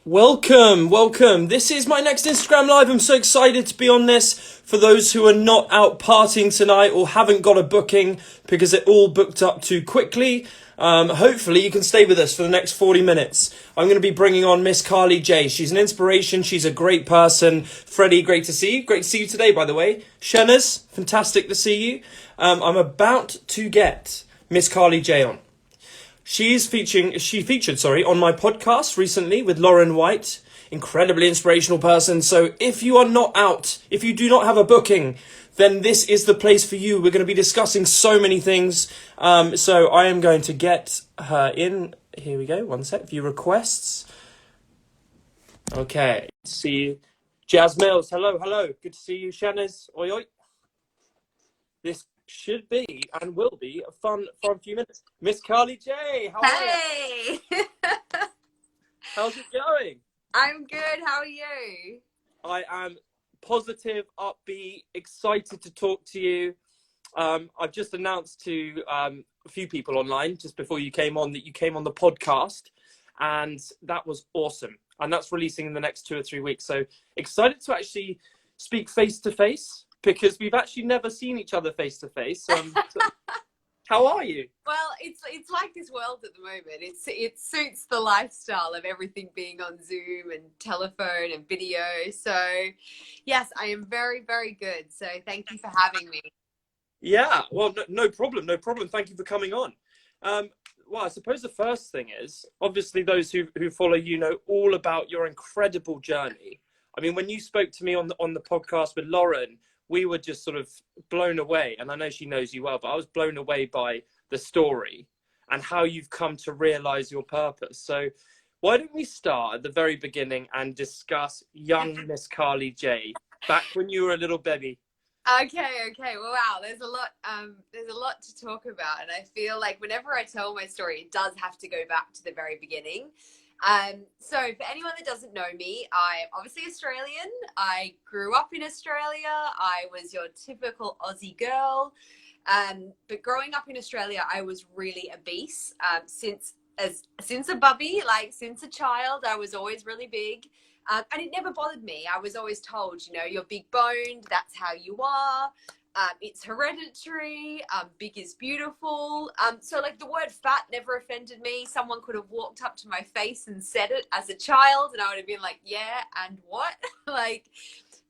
Welcome. This is my next Instagram live. I'm so excited to be on this. For those who are not out partying tonight or haven't got a booking because it all booked up too quickly, hopefully you can stay with us for the next 40 minutes. I'm going to be bringing on Miss Carly J. She's an inspiration. She's a great person. Freddie, great to see you. Great to see you today, by the way. Shenaz, fantastic to see you. I'm about to get Miss Carly J on. She featured on my podcast recently with Lauren White. Incredibly inspirational person. So if you are not out, if you do not have a booking, then this is the place for you. We're going to be discussing so many things. So I am going to get her in. Here we go. One sec. View requests. Okay. See you. Jazz Mills. Hello. Good to see you. Shanaz. Oi, oi. This should be and will be fun for a few minutes. Miss Carly J, how are you? Hey! How's it going? I'm good. How are you? I am positive, upbeat, excited to talk to you. I've just announced to a few people online just before you came on that you came on the podcast, and that was awesome. And that's releasing in the next 2 or 3 weeks. So excited to actually speak face to face, because we've actually never seen each other face to face. How are you? Well, it's like this world at the moment. It suits the lifestyle of everything being on Zoom and telephone and video. So, yes, I am very, very good. So, thank you for having me. Yeah, well, no problem. Thank you for coming on. Well, I suppose the first thing is, obviously, those who follow you know all about your incredible journey. I mean, when you spoke to me on the podcast with Lauren, we were just sort of blown away. And I know she knows you well, but I was blown away by the story and how you've come to realize your purpose. So why don't we start at the very beginning and discuss young Miss Carly J, back when you were a little baby? Okay. Well, wow, there's a lot to talk about. And I feel like whenever I tell my story, it does have to go back to the very beginning. So for anyone that doesn't know me, I'm obviously Australian. I grew up in Australia. I was your typical Aussie girl. But growing up in Australia, I was really obese. Since a bubby, like since a child, I was always really big. And it never bothered me. I was always told, you're big boned. That's how you are. It's hereditary. Big is beautiful. So like the word fat never offended me. Someone could have walked up to my face and said it as a child, and I would have been like, yeah, and what? Like,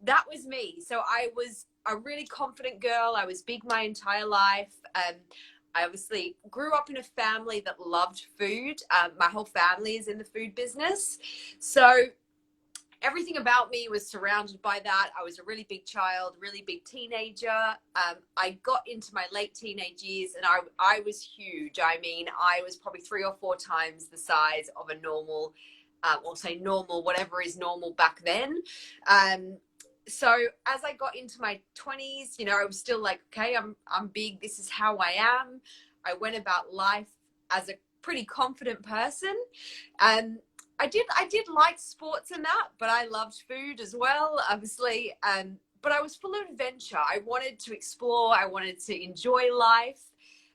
that was me. So I was a really confident girl. I was big my entire life. I obviously grew up in a family that loved food. My whole family is in the food business. So everything about me was surrounded by that. I was a really big child, really big teenager. I got into my late teenage years and I was huge. I mean, I was probably 3 or 4 times the size of a normal, or say normal, whatever is normal back then. So as I got into my 20s, I was still like, okay, I'm big. This is how I am. I went about life as a pretty confident person. I did like sports and that, but I loved food as well, obviously. But I was full of adventure. I wanted to explore. I wanted to enjoy life.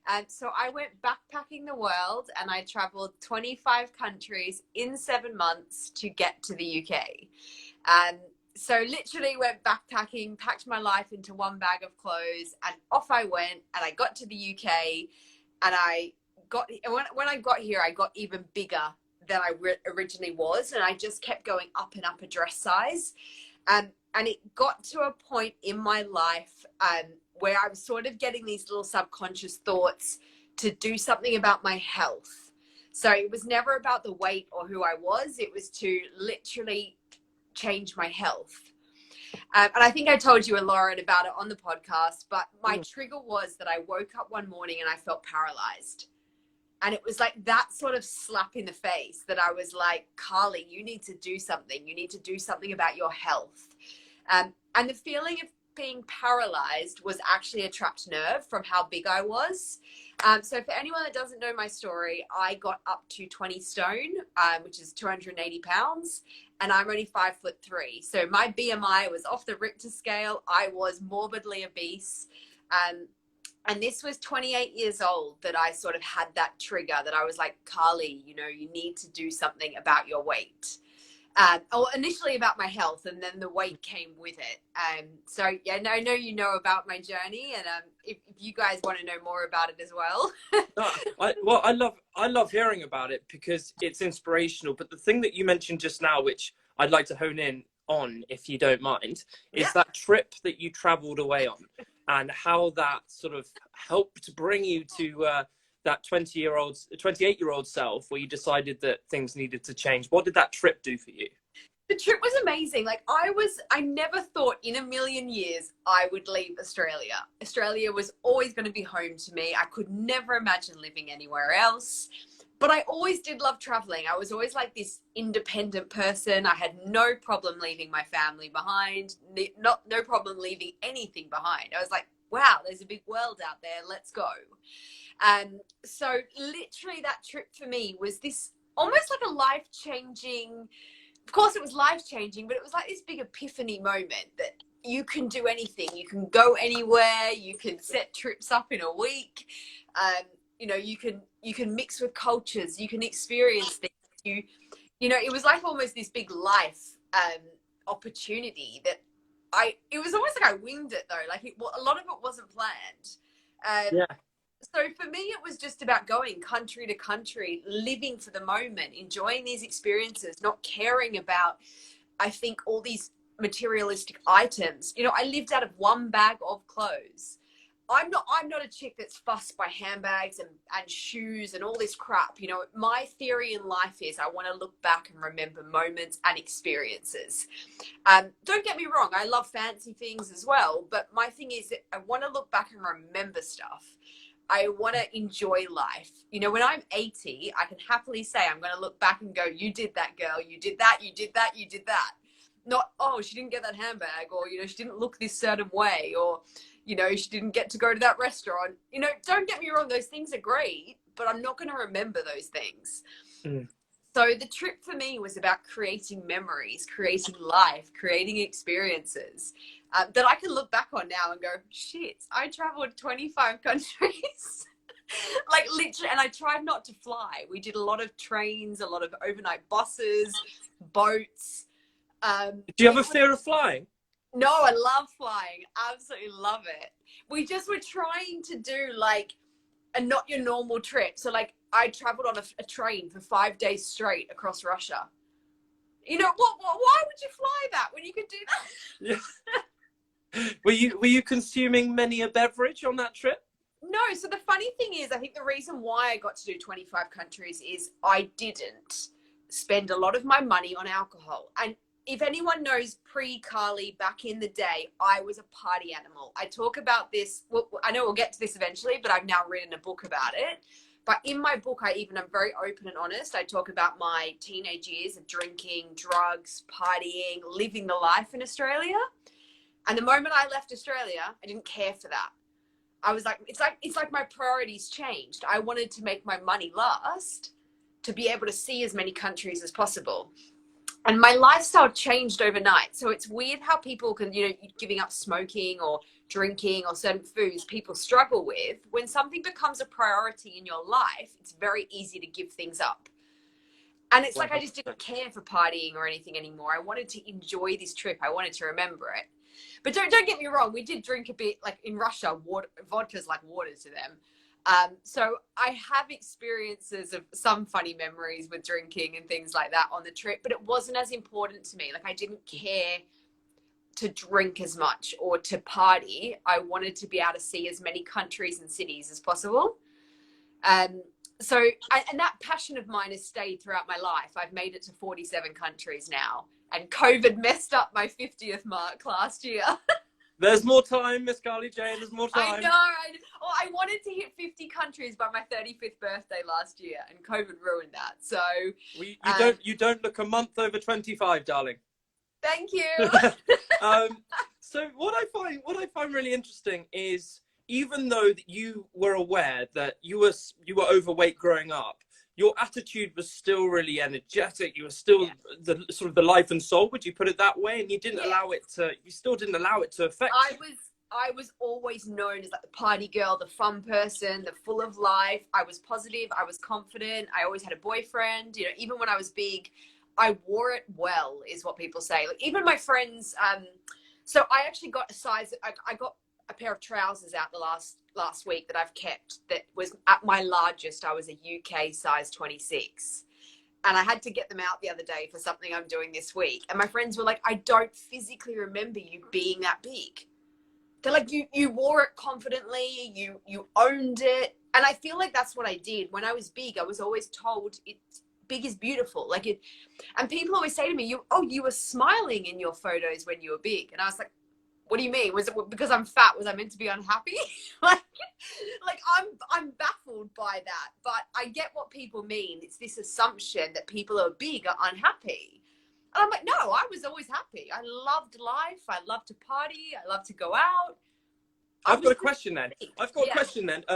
And so I went backpacking the world, and I traveled 25 countries in 7 months to get to the UK. So literally went backpacking, packed my life into one bag of clothes, and off I went. And I got to the UK, and when I got here, I got even bigger than I originally was, and I just kept going up and up a dress size, and it got to a point in my life where I was sort of getting these little subconscious thoughts to do something about my health. So it was never about the weight or who I was. It was to literally change my health. And I think I told you and Lauren about it on the podcast, but my trigger was that I woke up one morning and I felt paralyzed. And it was like that sort of slap in the face that I was like, Carly, you need to do something. You need to do something about your health. And the feeling of being paralyzed was actually a trapped nerve from how big I was. So for anyone that doesn't know my story, I got up to 20 stone, which is 280 pounds. And I'm only 5'3". So my BMI was off the Richter scale. I was morbidly obese. And this was 28 years old that I sort of had that trigger that I was like, Carly, you need to do something about your weight. Initially about my health, and then the weight came with it. So yeah, no, I know you know about my journey, and if you guys want to know more about it as well. No, I love hearing about it because it's inspirational. But the thing that you mentioned just now, which I'd like to hone in on, if you don't mind, is Yeah. that trip that you travelled away on, and how that sort of helped bring you to that 28-year-old self, where you decided that things needed to change. What did that trip do for you? The trip was amazing. Like I never thought in a million years I would leave Australia. Australia was always going to be home to me. I could never imagine living anywhere else. But I always did love traveling. I was always like this independent person. I had no problem leaving my family behind, no problem leaving anything behind. I was like, wow, there's a big world out there. Let's go. So literally that trip for me was this almost like a life-changing, of course it was life-changing, but it was like this big epiphany moment that you can do anything. You can go anywhere. You can set trips up in a week. You know, you can mix with cultures. You can experience things. You know, it was like almost this big life opportunity that it was almost like I winged it though. Like a lot of it wasn't planned. Yeah. So for me, it was just about going country to country, living for the moment, enjoying these experiences, not caring about, I think, all these materialistic items. You know, I lived out of one bag of clothes. I'm not a chick that's fussed by handbags and shoes and all this crap. You know, my theory in life is I want to look back and remember moments and experiences. Don't get me wrong, I love fancy things as well, but my thing is that I want to look back and remember stuff. I want to enjoy life. You know, when I'm 80, I can happily say I'm going to look back and go, you did that, girl. You did that. You did that. You did that. Not, oh, she didn't get that handbag, or, you know, she didn't look this certain way, or, you know, she didn't get to go to that restaurant. You know, don't get me wrong. Those things are great, but I'm not going to remember those things. Mm. So the trip for me was about creating memories, creating life, creating experiences that I can look back on now and go, shit, I traveled 25 countries. Like literally, and I tried not to fly. We did a lot of trains, a lot of overnight buses, boats. Do you have a fear of flying? No, I love flying. Absolutely love it. We just were trying to do like a not your normal trip. So like I traveled on a train for 5 days straight across Russia. You know, why would you fly that when you could do that? Yeah. Were you consuming many a beverage on that trip? No, so the funny thing is, I think the reason why I got to do 25 countries is I didn't spend a lot of my money on alcohol. And if anyone knows pre-Carly back in the day, I was a party animal. I talk about this, well, I know we'll get to this eventually, but I've now written a book about it. But in my book, I'm very open and honest. I talk about my teenage years of drinking, drugs, partying, living the life in Australia. And the moment I left Australia, I didn't care for that. I was like, it's like my priorities changed. I wanted to make my money last to be able to see as many countries as possible. And my lifestyle changed overnight. So it's weird how people can, you know, giving up smoking or drinking or certain foods people struggle with. When something becomes a priority in your life, it's very easy to give things up. And it's like I just didn't care for partying or anything anymore. I wanted to enjoy this trip. I wanted to remember it. But don't get me wrong. We did drink a bit, like in Russia, vodka's like water to them. So I have experiences of some funny memories with drinking and things like that on the trip, but it wasn't as important to me. Like I didn't care to drink as much or to party. I wanted to be able to see as many countries and cities as possible. And that passion of mine has stayed throughout my life. I've made it to 47 countries now, and COVID messed up my 50th mark last year. There's more time, Miss Carly Jane. There's more time. I know. I wanted to hit 50 countries by my 35th birthday last year, and COVID ruined that. So you don't look a month over 25, darling. Thank you. So what I find really interesting is, even though that you were aware that you were overweight growing up, your attitude was still really energetic. You were still the sort of the life and soul. Would you put it that way? And you didn't you still didn't allow it to affect you. I was always known as like the party girl, the fun person, the full of life. I was positive. I was confident. I always had a boyfriend. You know, even when I was big, I wore it well, is what people say. Like, even my friends, so I actually got a size, I got a pair of trousers out the last week that I've kept that was at my largest. I was a UK size 26. And I had to get them out the other day for something I'm doing this week. And my friends were like, I don't physically remember you being that big. They're like, you wore it confidently, you owned it. And I feel like that's what I did. When I was big, I was always told it's big is beautiful. Like it, and people always say to me, you were smiling in your photos when you were big. And I was like, what do you mean? Was it because I'm fat? Was I meant to be unhappy? like I'm baffled by that. But I get what people mean. It's this assumption that people who are big are unhappy. And I'm like, no, I was always happy. I loved life. I loved to party. I loved to go out. I've got a question then.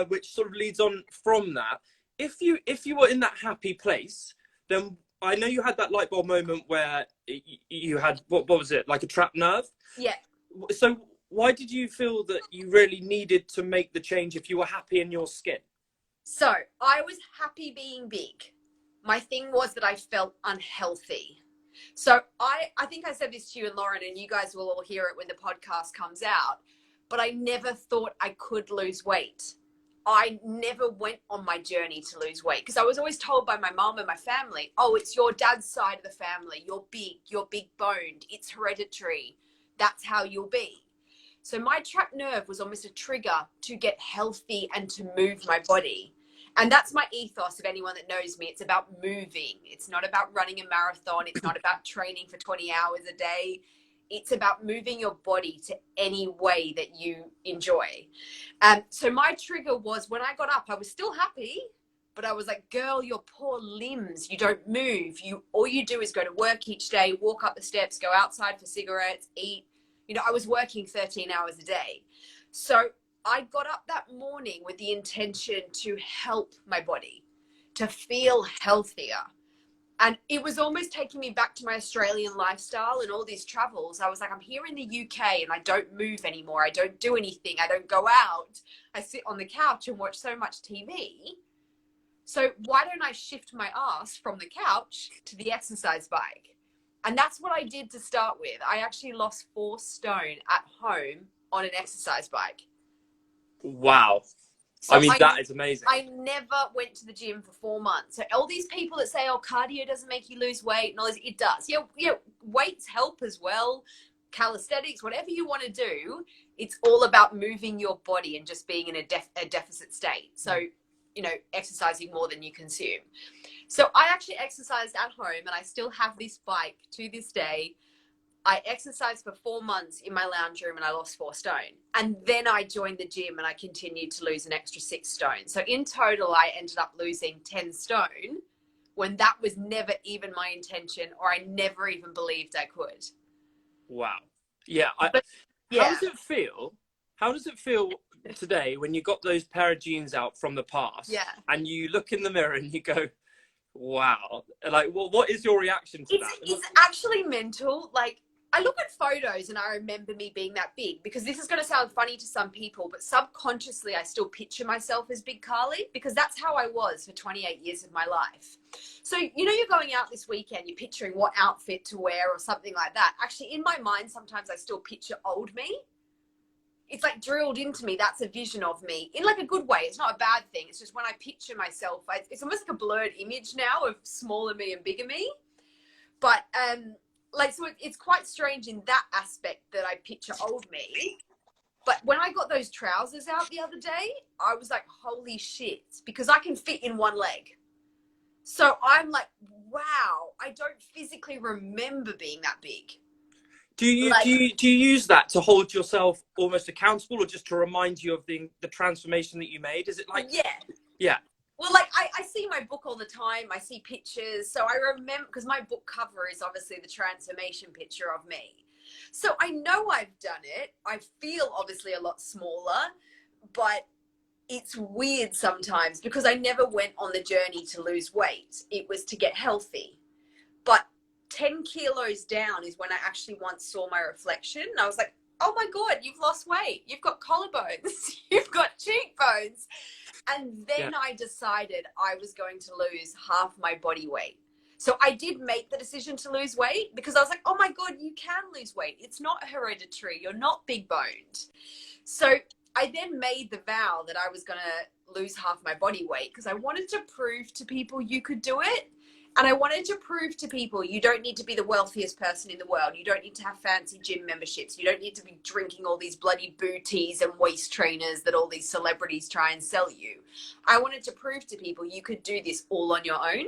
Which sort of leads on from that. If you were in that happy place, then I know you had that light bulb moment where you had, what was it, like a trapped nerve? Yeah. So why did you feel that you really needed to make the change if you were happy in your skin? So I was happy being big. My thing was that I felt unhealthy. So I think I said this to you and Lauren, and you guys will all hear it when the podcast comes out, but I never thought I could lose weight. I never went on my journey to lose weight because I was always told by my mom and my family, oh, it's your dad's side of the family. You're big boned. It's hereditary. That's how you'll be. So my trapped nerve was almost a trigger to get healthy and to move my body. And that's my ethos of anyone that knows me. It's about moving. It's not about running a marathon. It's not about training for 20 hours a day. It's about moving your body to any way that you enjoy. So my trigger was when I got up, I was still happy, but I was like, girl, your poor limbs, you don't move. All you do is go to work each day, walk up the steps, go outside for cigarettes, eat. I was working 13 hours a day. So I got up that morning with the intention to help my body, to feel healthier. And it was almost taking me back to my Australian lifestyle and all these travels. I was like, I'm here in the UK and I don't move anymore. I don't do anything. I don't go out. I sit on the couch and watch so much TV. So why don't I shift my ass from the couch to the exercise bike? And that's what I did to start with. I actually lost 4 stone at home on an exercise bike. Wow. So that is amazing. I never went to the gym for 4 months. So all these people that say, oh, cardio doesn't make you lose weight and all this, it does. Weights help as well. Calisthenics, whatever you want to do, it's all about moving your body and just being in a deficit state. So, exercising more than you consume. So I actually exercised at home and I still have this bike to this day. I exercised for 4 months in my lounge room and I lost 4 stone. And then I joined the gym and I continued to lose an extra 6 stone. So in total, I ended up losing 10 stone when that was never even my intention, or I never even believed I could. Wow. Yeah. How does it feel? How does it feel today when you got those pair of jeans out from the past? Yeah. And you look in the mirror and you go, wow. Like, well, what is your reaction to that? It's actually mental. Like, I look at photos and I remember me being that big, because this is going to sound funny to some people, but subconsciously I still picture myself as Big Carly, because that's how I was for 28 years of my life. So, you're going out this weekend, you're picturing what outfit to wear or something like that. Actually, in my mind, sometimes I still picture old me. It's like drilled into me. That's a vision of me in like a good way. It's not a bad thing. It's just when I picture myself, it's almost like a blurred image now of smaller me and bigger me. But, so it's quite strange in that aspect that I picture old me. But when I got those trousers out the other day, I was like, holy shit, because I can fit in one leg. So I'm like, wow, I don't physically remember being that big. Do you use that to hold yourself almost accountable, or just to remind you of the transformation that you made? Is it like, yeah. Well, like I see my book all the time. I see pictures. So I remember, because my book cover is obviously the transformation picture of me. So I know I've done it. I feel obviously a lot smaller, but it's weird sometimes because I never went on the journey to lose weight. It was to get healthy. But 10 kilos down is when I actually once saw my reflection. And I was like, oh my God, you've lost weight. You've got collarbones. You've got cheekbones. And then I decided I was going to lose half my body weight. So I did make the decision to lose weight because I was like, oh my God, you can lose weight. It's not hereditary. You're not big boned. So I then made the vow that I was going to lose half my body weight because I wanted to prove to people you could do it. And I wanted to prove to people you don't need to be the wealthiest person in the world. You don't need to have fancy gym memberships. You don't need to be drinking all these bloody booties and waist trainers that all these celebrities try and sell you. I wanted to prove to people you could do this all on your own.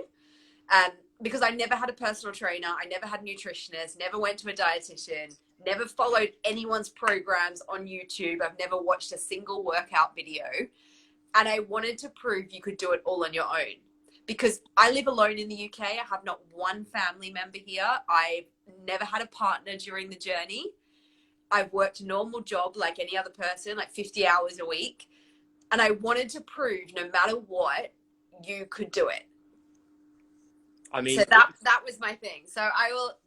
Because I never had a personal trainer. I never had a nutritionist, never went to a dietitian, never followed anyone's programs on YouTube. I've never watched a single workout video. And I wanted to prove you could do it all on your own. Because I live alone in the UK. I have not one family member here. I've never had a partner during the journey. I've worked a normal job like any other person, like 50 hours a week. And I wanted to prove no matter what, you could do it. I mean, so that was my thing. So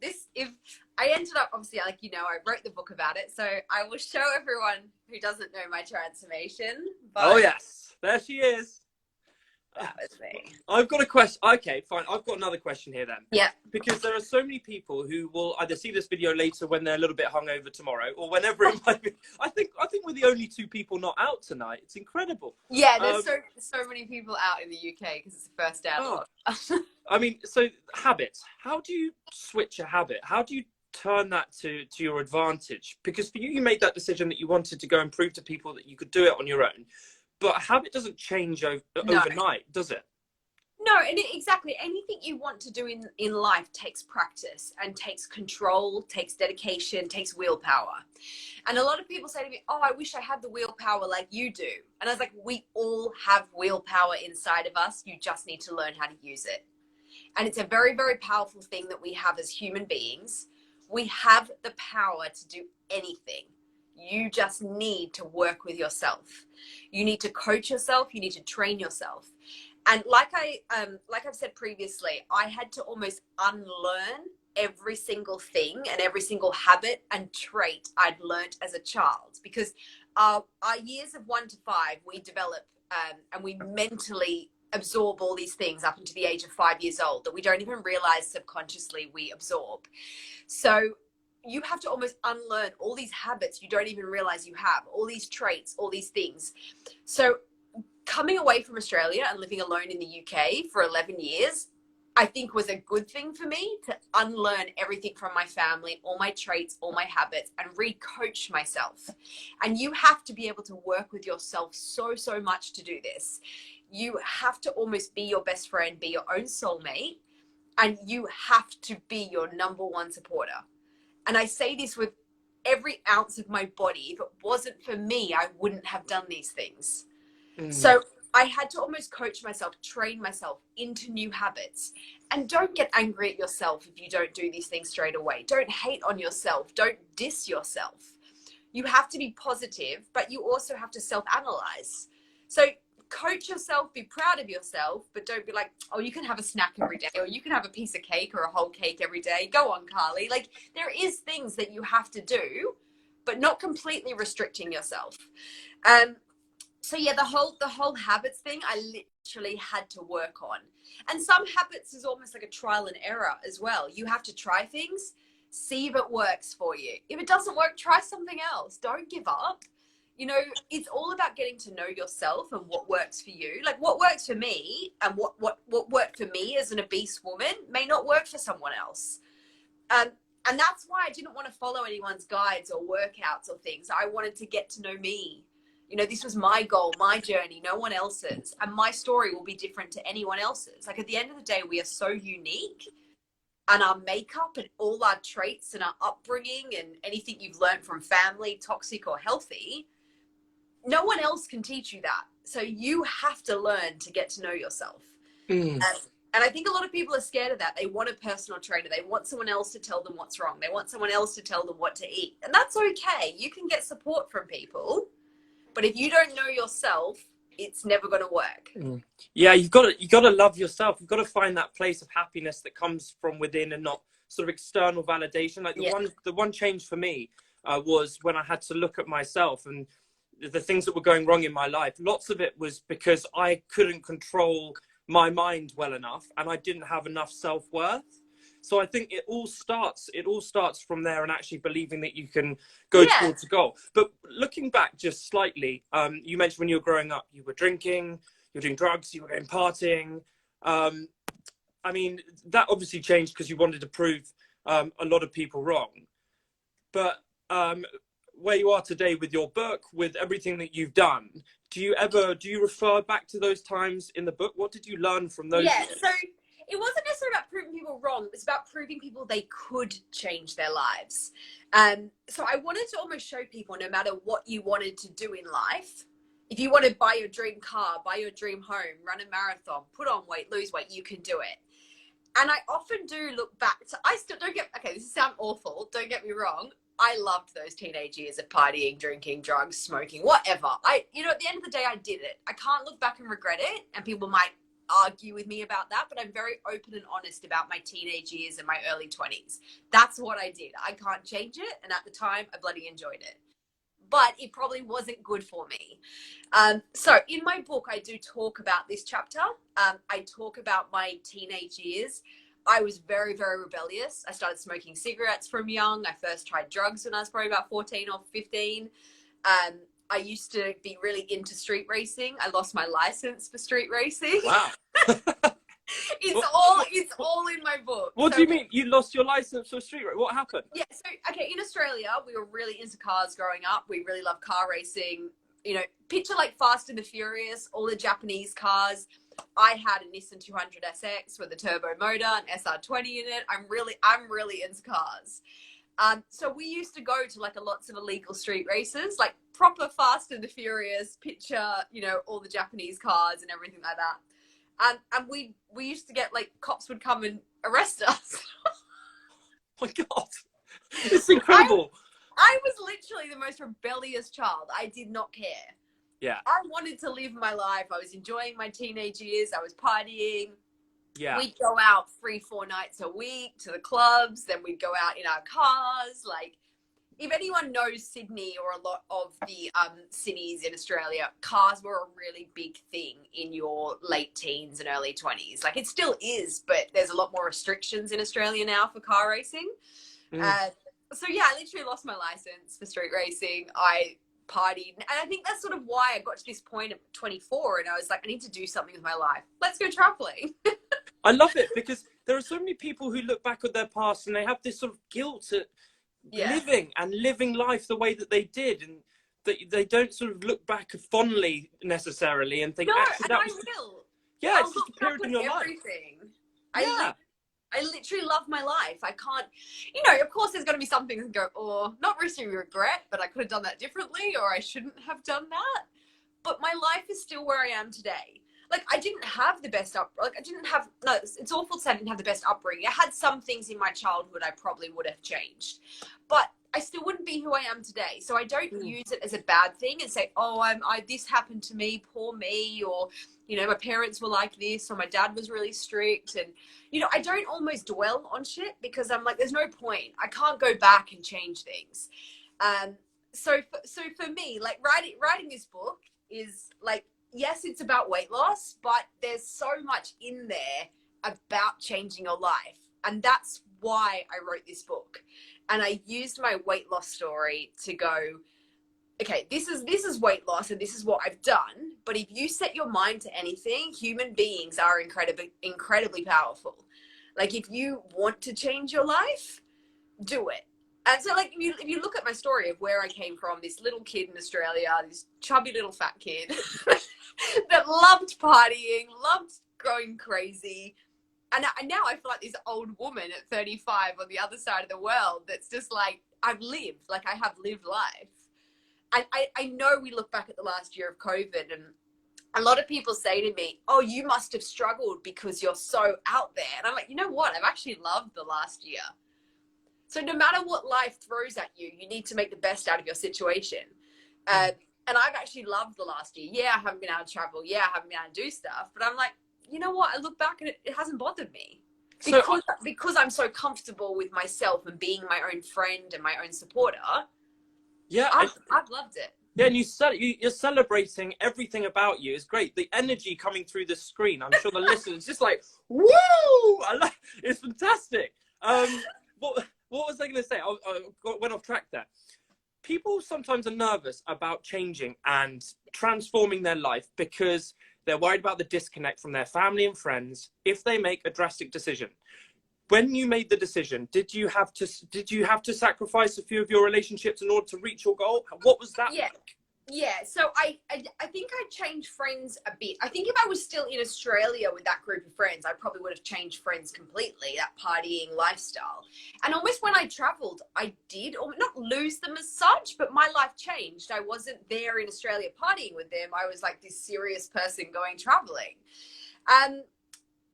if I ended up, obviously, like, you know, I wrote the book about it. So I will show everyone who doesn't know my transformation. But oh yes, there she is. That was me. I've got a question. Okay, fine. I've got another question here then. Yeah. Because there are so many people who will either see this video later when they're a little bit hungover tomorrow, or whenever it might be. I think we're the only two people not out tonight. It's incredible. Yeah, there's so many people out in the UK because it's the first day out. I mean, so habits. How do you switch a habit? How do you turn that to your advantage? Because for you made that decision that you wanted to go and prove to people that you could do it on your own. But a habit doesn't change overnight, does it? No, and exactly. Anything you want to do in life takes practice and takes control, takes dedication, takes willpower. And a lot of people say to me, oh, I wish I had the willpower like you do. And I was like, we all have willpower inside of us. You just need to learn how to use it. And it's a very, very powerful thing that we have as human beings. We have the power to do anything. You just need to work with yourself. You need to coach yourself. You need to train yourself. And like I've said previously, I had to almost unlearn every single thing and every single habit and trait I'd learned as a child, because our years of 1 to 5, we develop and we mentally absorb all these things up until the age of 5 years old that we don't even realize subconsciously we absorb. So you have to almost unlearn all these habits you don't even realize you have, all these traits, all these things. So coming away from Australia and living alone in the UK for 11 years, I think was a good thing for me to unlearn everything from my family, all my traits, all my habits, and re-coach myself. And you have to be able to work with yourself so much to do this. You have to almost be your best friend, be your own soulmate, and you have to be your #1 supporter. And I say this with every ounce of my body. If it wasn't for me, I wouldn't have done these things. So I had to almost coach myself, train myself into new habits. And don't get angry at yourself if you don't do these things straight away. Don't hate on yourself. Don't diss yourself. You have to be positive, but you also have to self-analyze. So coach yourself, be proud of yourself, but don't be like, oh, you can have a snack every day, or you can have a piece of cake or a whole cake every day. Go on, Carly. Like, there is things that you have to do, but not completely restricting yourself. So yeah, the whole habits thing, I literally had to work on. And some habits is almost like a trial and error as well. You have to try things, see if it works for you. If it doesn't work, try something else. Don't give up. You know, it's all about getting to know yourself and what works for you. Like, what works for me and what worked for me as an obese woman may not work for someone else. And that's why I didn't want to follow anyone's guides or workouts or things. I wanted to get to know me. You know, this was my goal, my journey, no one else's. And my story will be different to anyone else's. Like, at the end of the day, we are so unique. And our makeup and all our traits and our upbringing and anything you've learned from family, toxic or healthy, no one else can teach you that. So you have to learn to get to know yourself. And I think a lot of people are scared of that. They want a personal trainer. They want someone else to tell them what's wrong. They want someone else to tell them what to eat. And that's okay. You can get support from people. But if you don't know yourself, it's never going to work. Yeah, you got to love yourself. You've got to find that place of happiness that comes from within and not sort of external validation. Like the one change for me was when I had to look at myself and the things that were going wrong in my life. Lots of it was because I couldn't control my mind well enough, and I didn't have enough self-worth. So I think it all starts from there, and actually believing that you can go Yeah. towards a goal. But looking back just slightly, you mentioned when you were growing up, you were drinking, you were doing drugs, you were going partying. Um, I mean, that obviously changed because you wanted to prove a lot of people wrong. But where you are today with your book, with everything that you've done, do you refer back to those times in the book? What did you learn from those Yeah, years? so it wasn't necessarily about proving people wrong. It was about proving people they could change their lives. So I wanted to almost show people, no matter what you wanted to do in life, if you want to buy your dream car, buy your dream home, run a marathon, put on weight, lose weight, you can do it. And I often do look back to, I still don't get, okay, this sounds awful, don't get me wrong. I loved those teenage years of partying, drinking, drugs, smoking, whatever. At the end of the day, I did it. I can't look back and regret it. And people might argue with me about that, but I'm very open and honest about my teenage years and my early 20s. That's what I did. I can't change it. And at the time, I bloody enjoyed it. But it probably wasn't good for me. So in my book, I do talk about this chapter. I talk about my teenage years. I was very, very rebellious. I started smoking cigarettes from young. I first tried drugs when I was probably about 14 or 15. I used to be really into street racing. I lost my license for street racing. Wow. It's all in my book. What do you mean you lost your license for street race? What happened? Yeah, so okay, in Australia, we were really into cars growing up. We really loved car racing. Picture like Fast and the Furious, all the Japanese cars. I had a Nissan 200 SX with a turbo motor, an SR20 in it. I'm really into cars. So we used to go to like lots of illegal street races, like proper Fast and the Furious, picture, all the Japanese cars and everything like that. And we used to get, like, cops would come and arrest us. Oh my God. It's incredible. I was literally the most rebellious child. I did not care. Yeah. I wanted to live my life. I was enjoying my teenage years. I was partying. Yeah. We'd go out 3-4 nights a week to the clubs. Then we'd go out in our cars. Like, if anyone knows Sydney or a lot of the cities in Australia, cars were a really big thing in your late teens and early 20s. Like, it still is, but there's a lot more restrictions in Australia now for car racing. So yeah, I literally lost my license for street racing. I partied, and I think that's sort of why I got to this point of 24, and I was like, I need to do something with my life. Let's go traveling. I love it, because there are so many people who look back at their past and they have this sort of guilt at living life the way that they did, and they don't sort of look back fondly necessarily and think, no, actually, and that I was, will. yeah, I'll it's just look a period back in your on life. everything. Yeah. I literally love my life. I can't, of course there's going to be some things that go, oh, not really regret, but I could have done that differently, or I shouldn't have done that. But my life is still where I am today. Like, I didn't have the best it's awful to say I didn't have the best upbringing. I had some things in my childhood I probably would have changed, but I still wouldn't be who I am today. So I don't use it as a bad thing and say, oh, this happened to me, poor me, or, my parents were like this, or my dad was really strict. And, I don't almost dwell on shit, because I'm like, there's no point. I can't go back and change things. So for me, like, writing this book is like, yes, it's about weight loss, but there's so much in there about changing your life. And that's why I wrote this book. And I used my weight loss story to go, okay, this is weight loss and this is what I've done. But if you set your mind to anything, human beings are incredibly powerful. Like, if you want to change your life, do it. And so, like, if you look at my story of where I came from, this little kid in Australia, this chubby little fat kid that loved partying, loved going crazy. And now I feel like this old woman at 35 on the other side of the world that's just like, I have lived life. And I know we look back at the last year of COVID, and a lot of people say to me, oh, you must have struggled because you're so out there. And I'm like, you know what? I've actually loved the last year. So no matter what life throws at you, you need to make the best out of your situation. And I've actually loved the last year. Yeah, I haven't been able to travel. Yeah, I haven't been able to do stuff. But I'm like, you know what? I look back and it hasn't bothered me. Because I'm so comfortable with myself and being my own friend and my own supporter. Yeah. I've loved it. Yeah, and you're celebrating everything about you. It's great. The energy coming through the screen. I'm sure the listeners just like, woo! It's fantastic. What was I going to say? Went off track there. People sometimes are nervous about changing and transforming their life because they're worried about the disconnect from their family and friends if they make a drastic decision. When you made the decision, did you have to sacrifice a few of your relationships in order to reach your goal? What was that Yeah. like? Yeah, so I think I changed friends a bit. I think if I was still in Australia with that group of friends, I probably would have changed friends completely, that partying lifestyle. And almost when I traveled, I did, or not lose them as such, but my life changed. I wasn't there in Australia partying with them. I was like this serious person going traveling. Then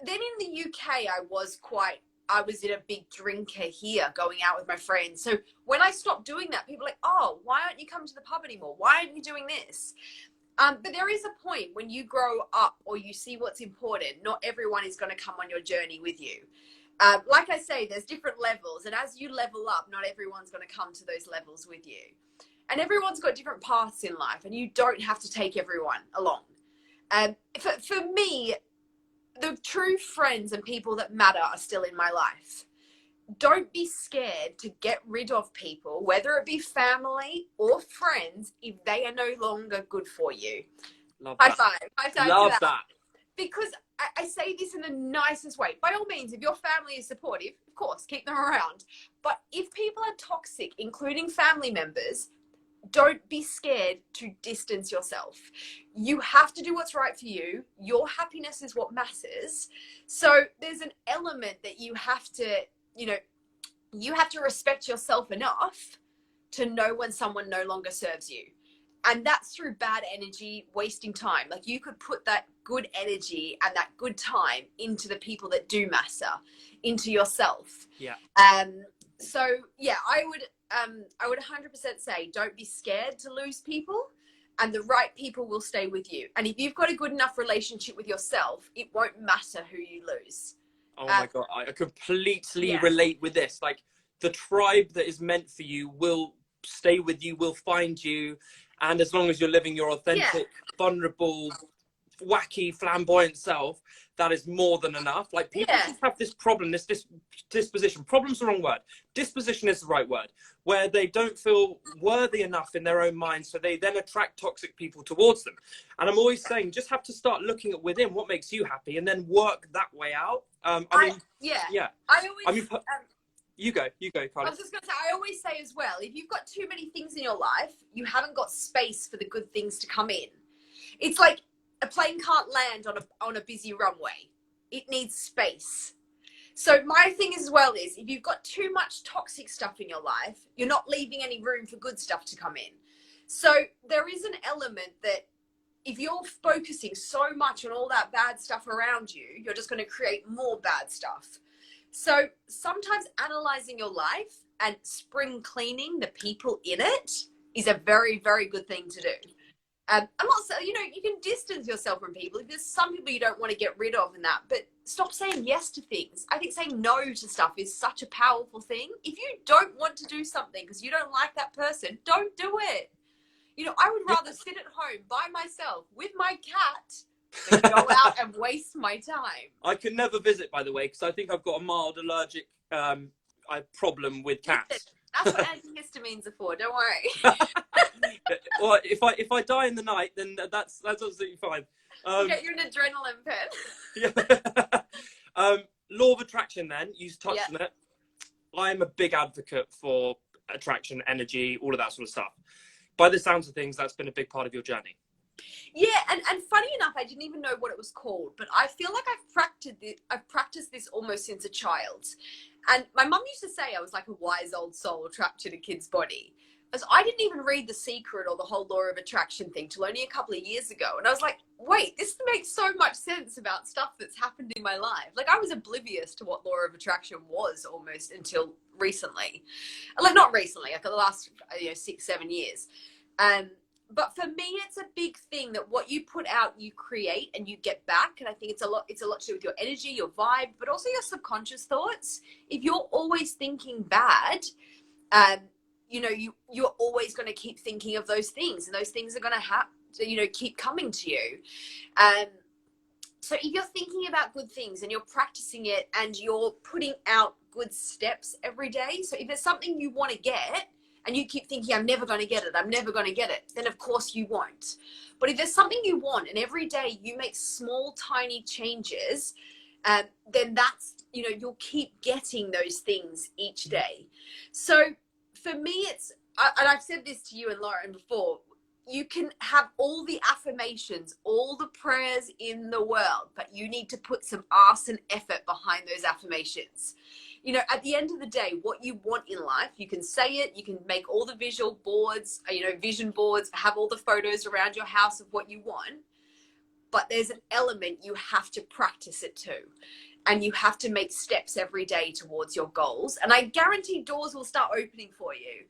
in the UK, I was in a big drinker here, going out with my friends. So when I stopped doing that, people are like, oh, why aren't you coming to the pub anymore? Why aren't you doing this? But there is a point when you grow up or you see what's important. Not everyone is going to come on your journey with you. Like I say, there's different levels. And as you level up, not everyone's going to come to those levels with you. And everyone's got different paths in life, and you don't have to take everyone along. For me, the true friends and people that matter are still in my life. Don't be scared to get rid of people, whether it be family or friends, if they are no longer good for you. Love High that. five. High five Love to that. Because I say this in the nicest way. By all means, if your family is supportive, of course, keep them around. But if people are toxic, including family members, don't be scared to distance yourself. You have to do what's right for you. Your happiness is what matters. So there's an element that you have to, you have to respect yourself enough to know when someone no longer serves you. And that's through bad energy, wasting time. Like, you could put that good energy and that good time into the people that do matter, into yourself. Yeah. So yeah, I would 100% say, don't be scared to lose people, and the right people will stay with you. And if you've got a good enough relationship with yourself, it won't matter who you lose. Oh my God, I completely relate with this. Like, the tribe that is meant for you will stay with you, will find you. And as long as you're living your authentic, vulnerable, wacky, flamboyant self, that is more than enough. Like, people just have this problem, this disposition. Problem's the wrong word. Disposition is the right word, where they don't feel worthy enough in their own mind, so they then attract toxic people towards them. And I'm always saying, just have to start looking at within what makes you happy, and then work that way out. You go, Carly. I was just going to say, I always say as well, if you've got too many things in your life, you haven't got space for the good things to come in. It's like a plane can't land on a busy runway. It needs space. So my thing as well is, if you've got too much toxic stuff in your life, you're not leaving any room for good stuff to come in. So there is an element that if you're focusing so much on all that bad stuff around you, you're just going to create more bad stuff. So sometimes analyzing your life and spring cleaning the people in it is a very, very good thing to do. I'm not saying, you can distance yourself from people. There's some people you don't want to get rid of and that, but stop saying yes to things. I think saying no to stuff is such a powerful thing. If you don't want to do something because you don't like that person, don't do it. I would rather sit at home by myself with my cat than go out and waste my time. I could never visit, by the way, because I think I've got a mild allergic problem with cats. That's what antihistamines are for. Don't worry. Well, if I die in the night, then that's absolutely fine. Get you an adrenaline pen. Law of attraction. Then you touched on it. I am a big advocate for attraction, energy, all of that sort of stuff. By the sounds of things, that's been a big part of your journey. Yeah, and funny enough, I didn't even know what it was called, but I feel like I've practiced this almost since a child. And my mum used to say I was like a wise old soul trapped in a kid's body. As I didn't even read The Secret or the whole law of attraction thing till only a couple of years ago. And I was like, wait, this makes so much sense about stuff that's happened in my life. Like, I was oblivious to what law of attraction was almost until recently. Like, not recently, like the last 6-7 years. But for me, it's a big thing that what you put out, you create and you get back. And I think it's a lot to do with your energy, your vibe, but also your subconscious thoughts. If you're always thinking bad, you know, you're always going to keep thinking of those things, and those things are going to have to, you know, keep coming to you. So if you're thinking about good things and you're practicing it and you're putting out good steps every day, so if there's something you want to get and you keep thinking, I'm never going to get it, I'm never going to get it, then of course you won't. But if there's something you want and every day you make small, tiny changes, then that's, you know, you'll keep getting those things each day. So for me, it's, and I've said this to you and Lauren before, you can have all the affirmations, all the prayers in the world, but you need to put some arse and effort behind those affirmations. You know, at the end of the day, what you want in life, you can say it, you can make all the visual boards, you know, vision boards, have all the photos around your house of what you want, but there's an element you have to practice it too. And you have to make steps every day towards your goals. And I guarantee doors will start opening for you.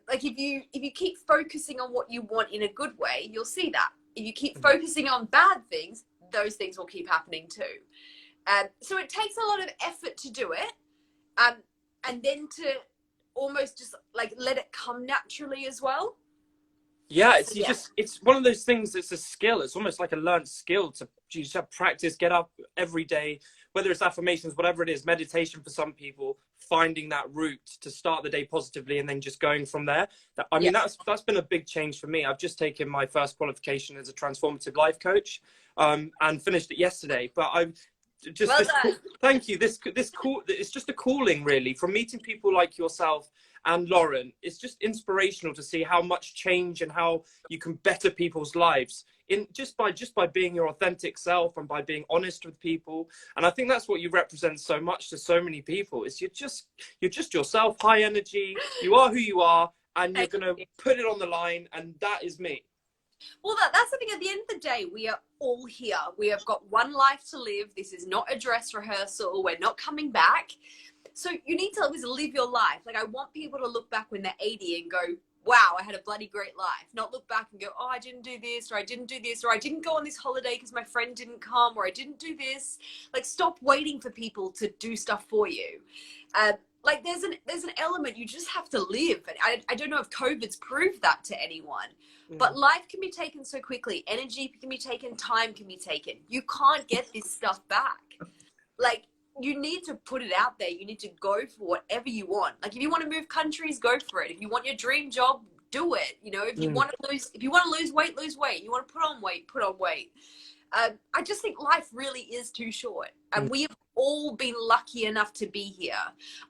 Like if you keep focusing on what you want in a good way, you'll see that. If you keep focusing on bad things, those things will keep happening too. So it takes a lot of effort to do it, and then to almost just like let it come naturally as well. Yeah, it's one of those things that's a skill. It's almost like a learned skill to you just have practice, get up every day, whether it's affirmations, whatever it is, meditation for some people, finding that route to start the day positively and then just going from there. I mean, that's been a big change for me. I've just taken my first qualification as a transformative life coach, and finished it yesterday. But I've just thank you. It's just a calling really from meeting people like yourself and Lauren. It's just inspirational to see how much change and how you can better people's lives in just by being your authentic self and by being honest with people. And I think that's what you represent so much to so many people. Is you're just yourself, high energy. You are who you are, and you're going to put it on the line. And that is me. Well, that's the thing. At the end of the day, we are all here. We have got one life to live. This is not a dress rehearsal. We're not coming back. So you need to always live your life. Like I want people to look back when they're 80 and go, wow, I had a bloody great life. Not look back and go, oh, I didn't do this, or I didn't do this, or I didn't go on this holiday because my friend didn't come, or I didn't do this. Like stop waiting for people to do stuff for you. Like there's an element you just have to live. And I don't know if COVID's proved that to anyone, but life can be taken so quickly. Energy can be taken, time can be taken. You can't get this stuff back. Like you need to put it out there. You need to go for whatever you want. Like if you want to move countries, go for it. If you want your dream job, do it. You know, if you want to lose weight, lose weight. You want to put on weight, put on weight. I just think life really is too short, and we have all been lucky enough to be here.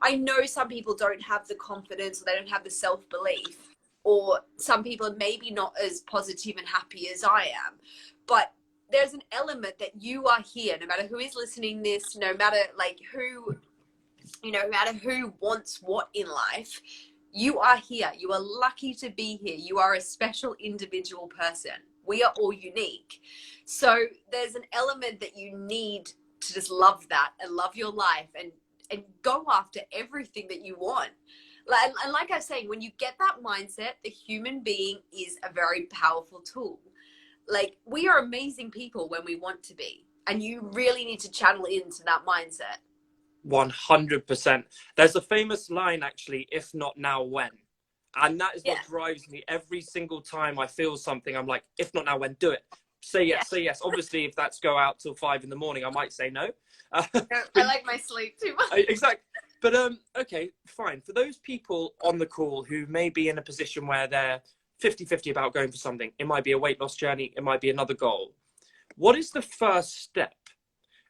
I know some people don't have the confidence, or they don't have the self-belief, or some people are maybe not as positive and happy as I am, but there's an element that you are here, no matter who is listening this, no matter like who, you know, no matter who wants what in life, you are here. You are lucky to be here. You are a special individual person. We are all unique. So there's an element that you need to just love that and love your life and go after everything that you want. And like I was saying, when you get that mindset, the human being is a very powerful tool. Like we are amazing people when we want to be, and you really need to channel into that mindset. 100%. There's a famous line actually, if not now, when? And that is what drives me every single time I feel something. I'm like, if not now, when? Do it. Say yes, say yes. Obviously, if that's go out till 5 a.m, I might say no. I like my sleep too much. Exactly. But okay, fine. For those people on the call who may be in a position where they're 50-50 about going for something, it might be a weight loss journey, it might be another goal. What is the first step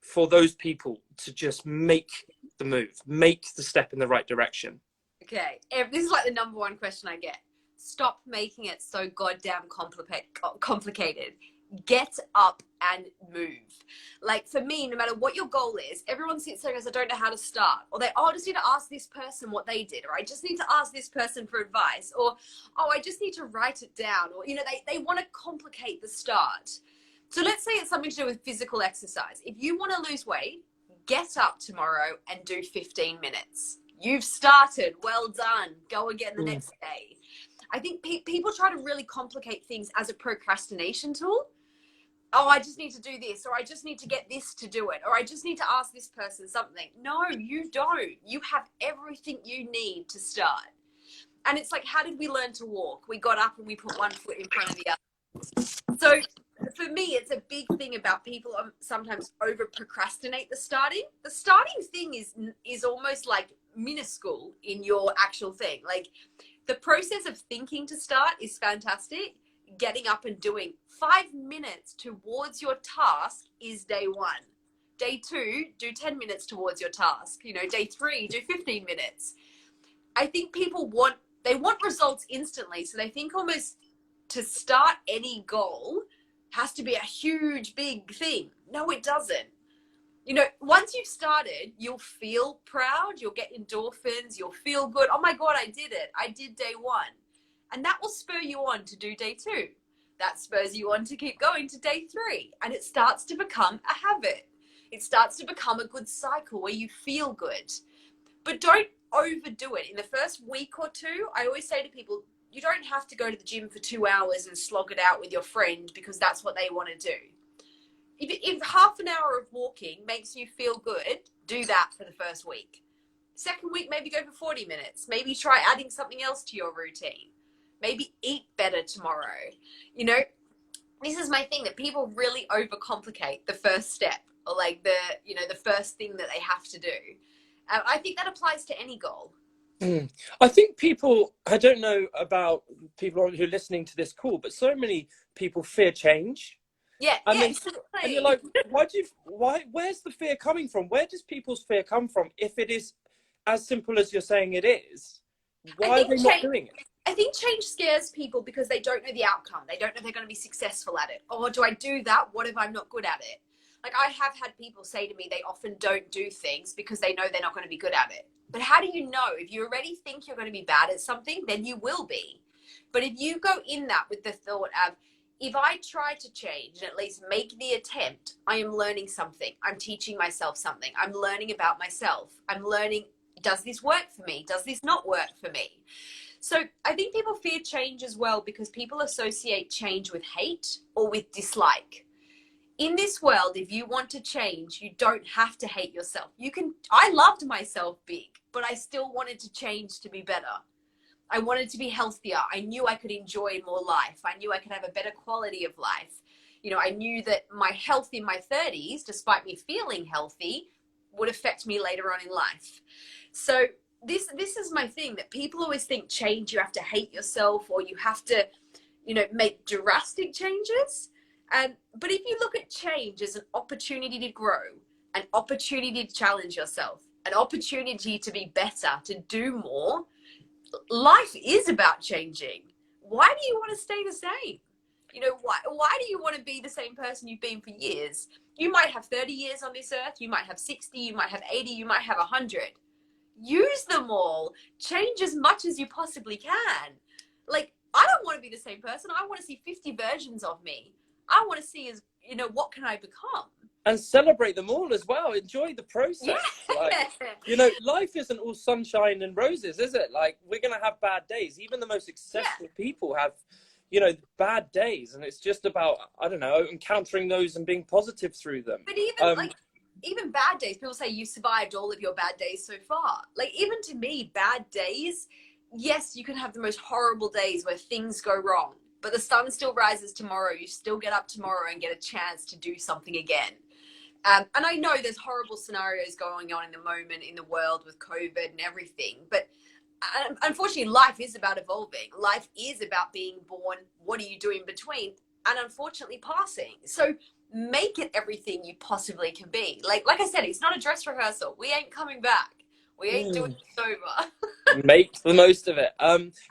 for those people to just make the move, make the step in the right direction? Okay, this is like the number one question I get. Stop making it so goddamn complicated. Get up and move. Like for me, no matter what your goal is, everyone sits there and goes, I don't know how to start. Or I just need to ask this person what they did. Or I just need to ask this person for advice. Or, oh, I just need to write it down. Or, you know, they want to complicate the start. So let's say it's something to do with physical exercise. If you want to lose weight, get up tomorrow and do 15 minutes. You've started. Well done. Go again the next day. I think people try to really complicate things as a procrastination tool. Oh, I just need to do this, or I just need to get this to do it, or I just need to ask this person something. No, you don't. You have everything you need to start. And it's like, how did we learn to walk? We got up and we put one foot in front of the other. So for me, it's a big thing about people sometimes over procrastinate the starting. The starting thing is almost like minuscule in your actual thing. Like, the process of thinking to start is fantastic. Getting up and doing 5 minutes towards your task is day one. Day two, do 10 minutes towards your task. You know, day three, do 15 minutes. I think people want results instantly. So they think almost to start any goal has to be a huge, big thing. No, it doesn't. You know, once you've started, you'll feel proud, you'll get endorphins, you'll feel good. Oh my God, I did it. I did day one. And that will spur you on to do day two. That spurs you on to keep going to day three. And it starts to become a habit. It starts to become a good cycle where you feel good. But don't overdo it. In the first week or two, I always say to people, you don't have to go to the gym for 2 hours and slog it out with your friend because that's what they want to do. If half an hour of walking makes you feel good, do that for the first week. Second week, maybe go for 40 minutes. Maybe try adding something else to your routine. Maybe eat better tomorrow. You know, this is my thing, that people really overcomplicate the first step, or like the first thing that they have to do. I think that applies to any goal. I think people, I don't know about people who are listening to this call, but so many people fear change. Yeah, I mean, exactly. and you're like, where's the fear coming from? Where does people's fear come from? If it is as simple as you're saying it is, why are they not doing it? I think change scares people because they don't know the outcome. They don't know if they're going to be successful at it. Or do I do that? What if I'm not good at it? Like, I have had people say to me they often don't do things because they know they're not going to be good at it. But how do you know? If you already think you're going to be bad at something, then you will be. But if you go in that with the thought of, if I try to change and at least make the attempt, I am learning something. I'm teaching myself something. I'm learning about myself. I'm learning, does this work for me? Does this not work for me? So I think people fear change as well because people associate change with hate or with dislike. In this world, if you want to change, you don't have to hate yourself. I loved myself big, but I still wanted to change to be better. I wanted to be healthier. I knew I could enjoy more life. I knew I could have a better quality of life. You know, I knew that my health in my 30s, despite me feeling healthy, would affect me later on in life. So this is my thing, that people always think change, you have to hate yourself or you have to, you know, make drastic changes. But if you look at change as an opportunity to grow, an opportunity to challenge yourself, an opportunity to be better, to do more, life is about changing. Why do you want to stay the same? You know, why do you want to be the same person you've been for years? You might have 30 years on this earth, you might have 60, you might have 80, you might have 100. Use them all. Change as much as you possibly can. Like, I don't want to be the same person. I want to see 50 versions of me. I want to see, as you know, what can I become? And celebrate them all as well. Enjoy the process. Yeah. Like, you know, life isn't all sunshine and roses, is it? Like, we're going to have bad days. Even the most successful people have, you know, bad days. And it's just about, I don't know, encountering those and being positive through them. But even even bad days, people say you survived all of your bad days so far. Like, even to me, bad days, yes, you can have the most horrible days where things go wrong, but the sun still rises tomorrow. You still get up tomorrow and get a chance to do something again. And I know there's horrible scenarios going on in the moment in the world with COVID and everything, but unfortunately, life is about evolving. Life is about being born. What are you doing in between? And unfortunately, passing. So make it everything you possibly can be. Like I said, it's not a dress rehearsal. We ain't coming back. We ain't doing it over. Make the most of it.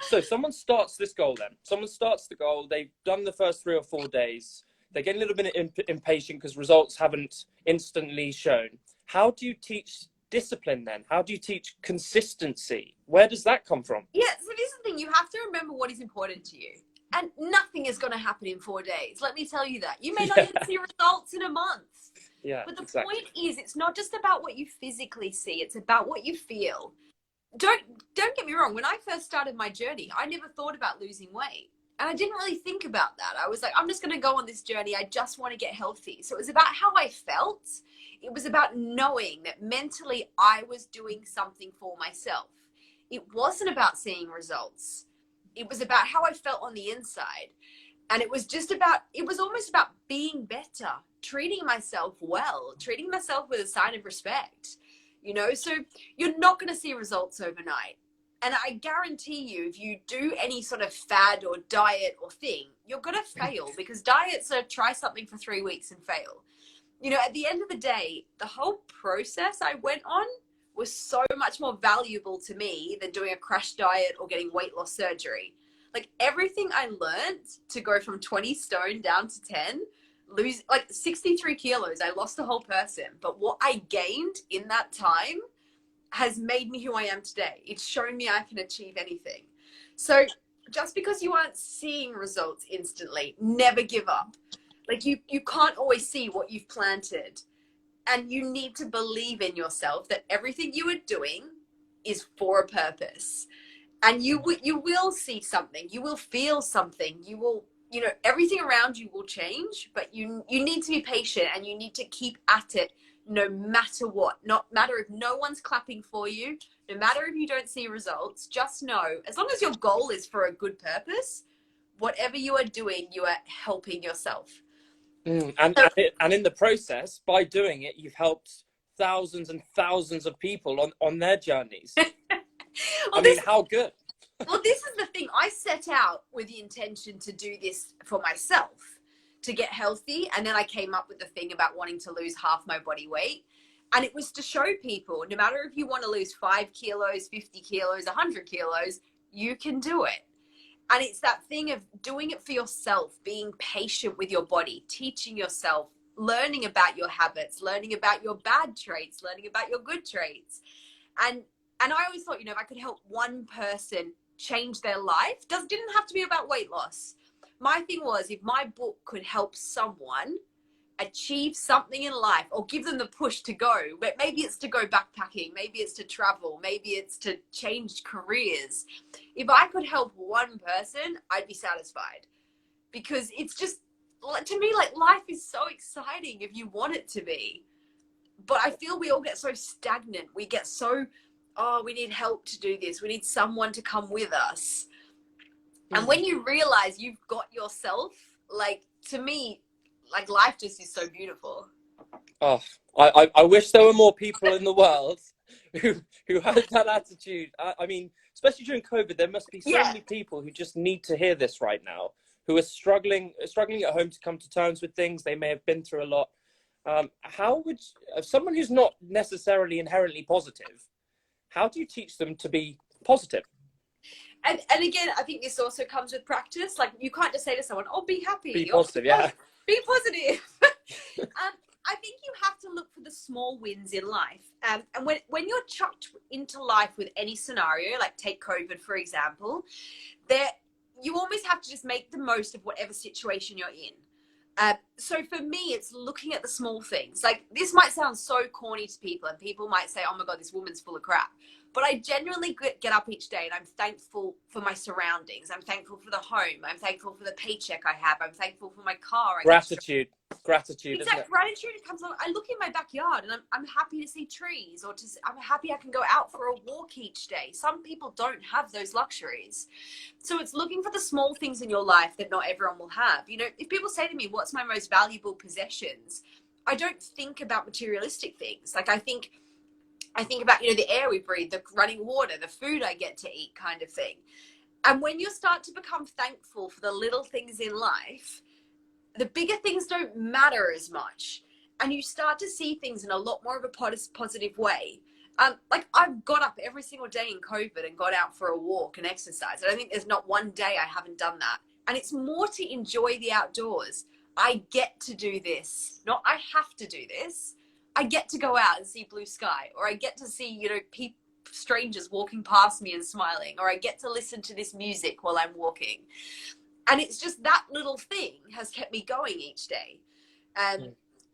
So someone starts this goal then. Someone starts the goal. They've done the first 3 or 4 days. They get a little bit impatient because results haven't instantly shown. How do you teach discipline then? How do you teach consistency? Where does that come from? Yeah, so this is the thing. You have to remember what is important to you. And nothing is going to happen in 4 days. Let me tell you that. You may not even see results in a month. Yeah, but the point is, it's not just about what you physically see. It's about what you feel. Don't get me wrong. When I first started my journey, I never thought about losing weight. And I didn't really think about that. I was like, I'm just going to go on this journey. I just want to get healthy. So it was about how I felt. It was about knowing that mentally I was doing something for myself. it wasn't about seeing results. It was about how I felt on the inside. And it was just about, it was almost about being better, treating myself well, treating myself with a sign of respect, you know? So you're not going to see results overnight. And I guarantee you, if you do any sort of fad or diet or thing, you're going to fail, because diets are try something for 3 weeks and fail. You know, at the end of the day, the whole process I went on was so much more valuable to me than doing a crash diet or getting weight loss surgery. Like, everything I learned to go from 20 stone down to 10, lose like 63 kilos, I lost a whole person. But what I gained in that time has made me who I am today. It's shown me I can achieve anything. So just because you aren't seeing results instantly, never give up. Like, you can't always see what you've planted. And you need to believe in yourself that everything you are doing is for a purpose. And you will see something, you will feel something, you will, you know, everything around you will change, but you need to be patient, and you need to keep at it no matter what. Not matter if no one's clapping for you, no matter if you don't see results, just know, as long as your goal is for a good purpose, whatever you are doing, you are helping yourself. And in the process, by doing it, you've helped thousands and thousands of people on their journeys. Well, I mean, how good? Well, this is the thing. I set out with the intention to do this for myself, to get healthy. And then I came up with the thing about wanting to lose half my body weight. And it was to show people, no matter if you want to lose 5 kilos, 50 kilos, 100 kilos, you can do it. And it's that thing of doing it for yourself, being patient with your body, teaching yourself, learning about your habits, learning about your bad traits, learning about your good traits. And I always thought, you know, if I could help one person change their life, didn't have to be about weight loss. My thing was, if my book could help someone achieve something in life, or give them the push to go, but maybe it's to go backpacking, maybe it's to travel, maybe it's to change careers. If I could help one person, I'd be satisfied, because it's just, to me, like, life is so exciting if you want it to be. But I feel we all get so stagnant. We get so, oh, we need help to do this. We need someone to come with us. And when you realize you've got yourself, like, to me, like, life just is so beautiful. Oh, I wish there were more people in the world who had that attitude. I mean, especially during COVID, there must be so many people who just need to hear this right now, who are struggling at home to come to terms with things. They may have been through a lot. How would someone who's not necessarily inherently positive, how do you teach them to be positive? And again, I think this also comes with practice. Like, you can't just say to someone, oh, be happy. Be positive, yeah. Be positive. I think you have to look for the small wins in life. And when you're chucked into life with any scenario, like take COVID, for example, you almost have to just make the most of whatever situation you're in. So for me, it's looking at the small things. Like, this might sound so corny to people, and people might say, oh my God, this woman's full of crap. But I genuinely get up each day and I'm thankful for my surroundings. I'm thankful for the home. I'm thankful for the paycheck I have. I'm thankful for my car. Gratitude. Exactly. Gratitude comes along. I look in my backyard and I'm happy to see trees, or I'm happy I can go out for a walk each day. Some people don't have those luxuries. So it's looking for the small things in your life that not everyone will have. You know, if people say to me, what's my most valuable possessions? I don't think about materialistic things. Like, I think about, you know, the air we breathe, the running water, the food I get to eat, kind of thing. And when you start to become thankful for the little things in life, the bigger things don't matter as much. And you start to see things in a lot more of a positive way. Like, I've got up every single day in COVID and got out for a walk and exercise. I don't think there's not one day I haven't done that. And it's more to enjoy the outdoors. I get to do this. Not I have to do this. I get to go out and see blue sky, or I get to see, you know, strangers walking past me and smiling, or I get to listen to this music while I'm walking. And it's just that little thing has kept me going each day.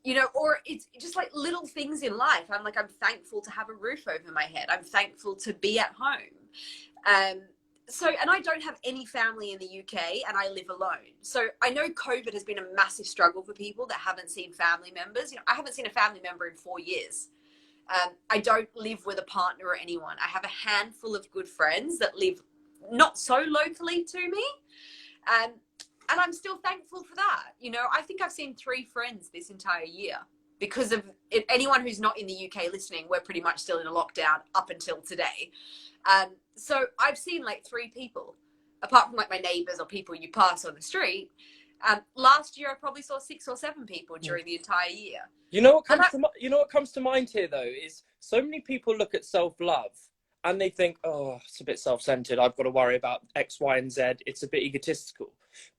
You know, or it's just like little things in life. I'm thankful to have a roof over my head. I'm thankful to be at home. And I don't have any family in the UK, and I live alone. So I know COVID has been a massive struggle for people that haven't seen family members. You know, I haven't seen a family member in 4 years. I don't live with a partner or anyone. I have a handful of good friends that live not so locally to me. Um, and I'm still thankful for that. You know, I think I've seen 3 friends this entire year because of it. Anyone who's not in the UK listening, we're pretty much still in a lockdown up until today. So I've seen like 3 people, apart from like my neighbors or people you pass on the street. Last year, I probably saw 6 or 7 people during the entire year. You know what comes to mind here though is so many people look at self-love and they think, oh, it's a bit self-centered. I've got to worry about X, Y, and Z. It's a bit egotistical.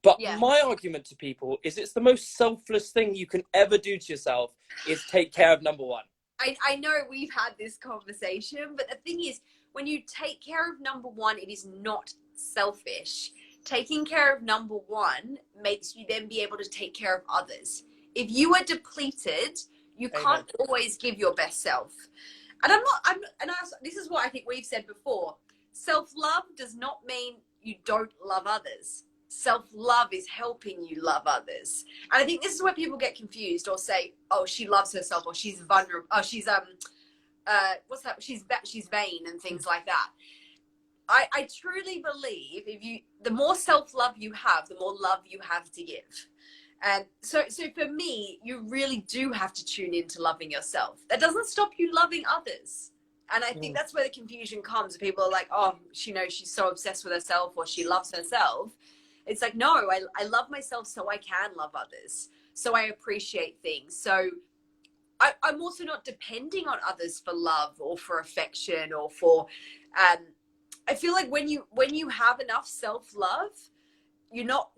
But my argument to people is it's the most selfless thing you can ever do to yourself is take care of number one. I know we've had this conversation, but the thing is, when you take care of number one, it is not selfish. Taking care of number one makes you then be able to take care of others. If you are depleted, you can't always give your best self. And this is what I think we've said before. Self-love does not mean you don't love others. Self-love is helping you love others. And I think this is where people get confused or say, oh, she loves herself, or she's vulnerable, oh, she's she's vain and things like that. I truly believe the more self-love you have, the more love you have to give. And so for me, you really do have to tune into loving yourself. That doesn't stop you loving others. And I think that's where the confusion comes. People are like, oh, she's so obsessed with herself, or she loves herself. It's like, no, I love myself so I can love others. So I appreciate things. So I'm also not depending on others for love or for affection or for, I feel like when you have enough self-love, you're not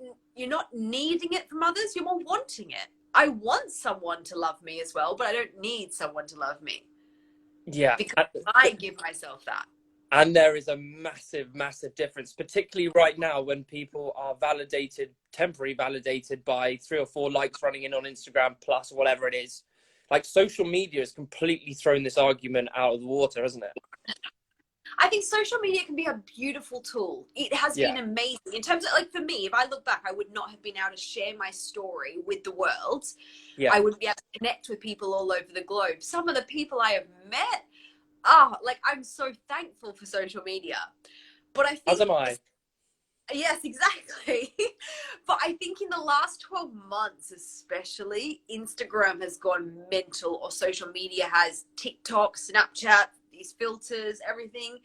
needing it from others, you're more wanting it. I want someone to love me as well, but I don't need someone to love me. Yeah. Because I give myself that. And there is a massive, massive difference, particularly right now when people are temporarily validated by 3 or 4 likes running in on Instagram plus or whatever it is. Like, social media has completely thrown this argument out of the water, hasn't it? I think social media can be a beautiful tool. It has been amazing. In terms of, like, for me, if I look back, I would not have been able to share my story with the world. Yeah. I wouldn't be able to connect with people all over the globe. Some of the people I have met, I'm so thankful for social media. But I think... As am I. Yes, exactly. But I think in the last 12 months, especially, Instagram has gone mental, or social media has. TikTok, Snapchat, these filters, everything.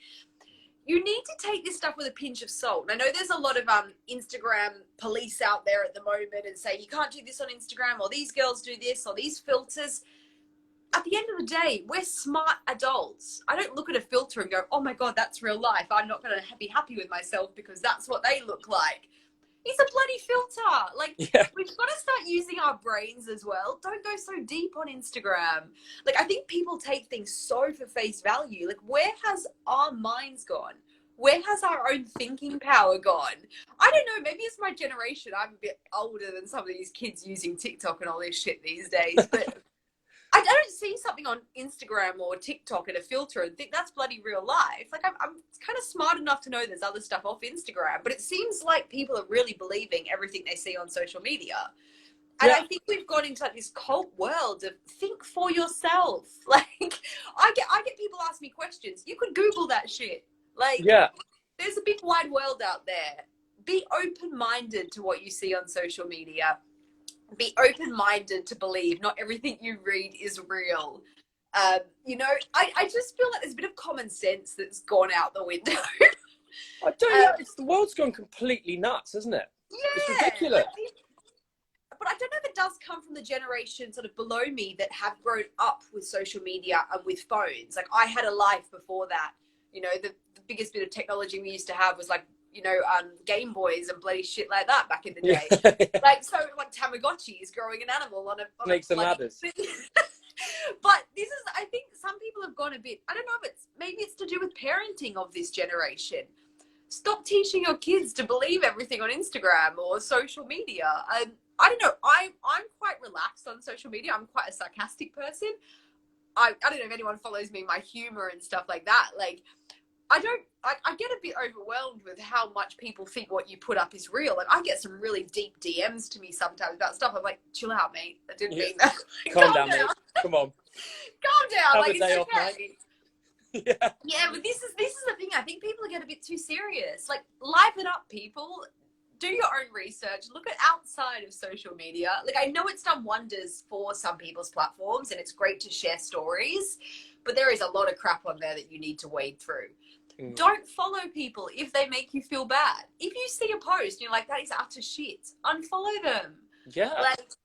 You need to take this stuff with a pinch of salt. I know there's a lot of Instagram police out there at the moment and say, you can't do this on Instagram, or these girls do this, or these filters. At the end of the day, we're smart adults. I don't look at a filter and go, oh my God, that's real life. I'm not going to be happy with myself because that's what they look like. It's a bloody filter. Like, we've got to start using our brains as well. Don't go so deep on Instagram. Like, I think people take things so for face value. Like, where has our minds gone? Where has our own thinking power gone? I don't know. Maybe it's my generation. I'm a bit older than some of these kids using TikTok and all this shit these days. But I don't see something on Instagram or TikTok in a filter and think that's bloody real life. Like, I'm kind of smart enough to know there's other stuff off Instagram, but it seems like people are really believing everything they see on social media. And I think we've gone into like this cult world of think for yourself. Like, I get people ask me questions. You could Google that shit. Like, there's a big wide world out there. Be open-minded to what you see on social media. Be open-minded to believe not everything you read is real. You know, I just feel like there's a bit of common sense that's gone out the window. I don't know. The world's gone completely nuts, isn't it? Yeah. It's ridiculous. But I don't know if it does come from the generation sort of below me that have grown up with social media and with phones. Like, I had a life before that. You know, the biggest bit of technology we used to have was like, you know, Game Boys and bloody shit like that back in the day. Like, so like Tamagotchis, growing an animal on a Snakes and ladders. But this is, I think some people have gone a bit, I don't know if maybe it's to do with parenting of this generation. Stop teaching your kids to believe everything on Instagram or social media. I don't know. I'm quite relaxed on social media. I'm quite a sarcastic person. I don't know if anyone follows me, my humor and stuff like that. Like, I get a bit overwhelmed with how much people think what you put up is real. Like, I get some really deep DMs to me sometimes about stuff. I'm like, chill out, mate. I didn't mean that. Calm down, mate. Come on. Calm down. Have Like, a day it's off, okay. mate. Yeah. Yeah, but this is the thing. I think people get a bit too serious. Like, liven up, people. Do your own research. Look at outside of social media. Like, I know it's done wonders for some people's platforms, and it's great to share stories, but there is a lot of crap on there that you need to wade through. Don't follow people if they make you feel bad. If you see a post and you're like, that is utter shit, unfollow them. Yeah. Like,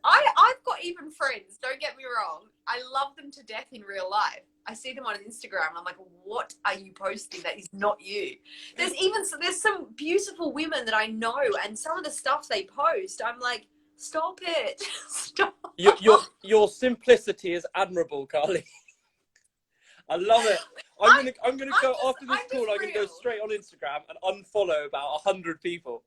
I've got even friends, don't get me wrong, I love them to death in real life. I see them on Instagram and I'm like, what are you posting that is not you? There's some beautiful women that I know, and some of the stuff they post, I'm like, stop it. Stop. Your simplicity is admirable, Carly. I love it. I'm gonna go after this call. I'm gonna go straight on Instagram and unfollow about 100 people.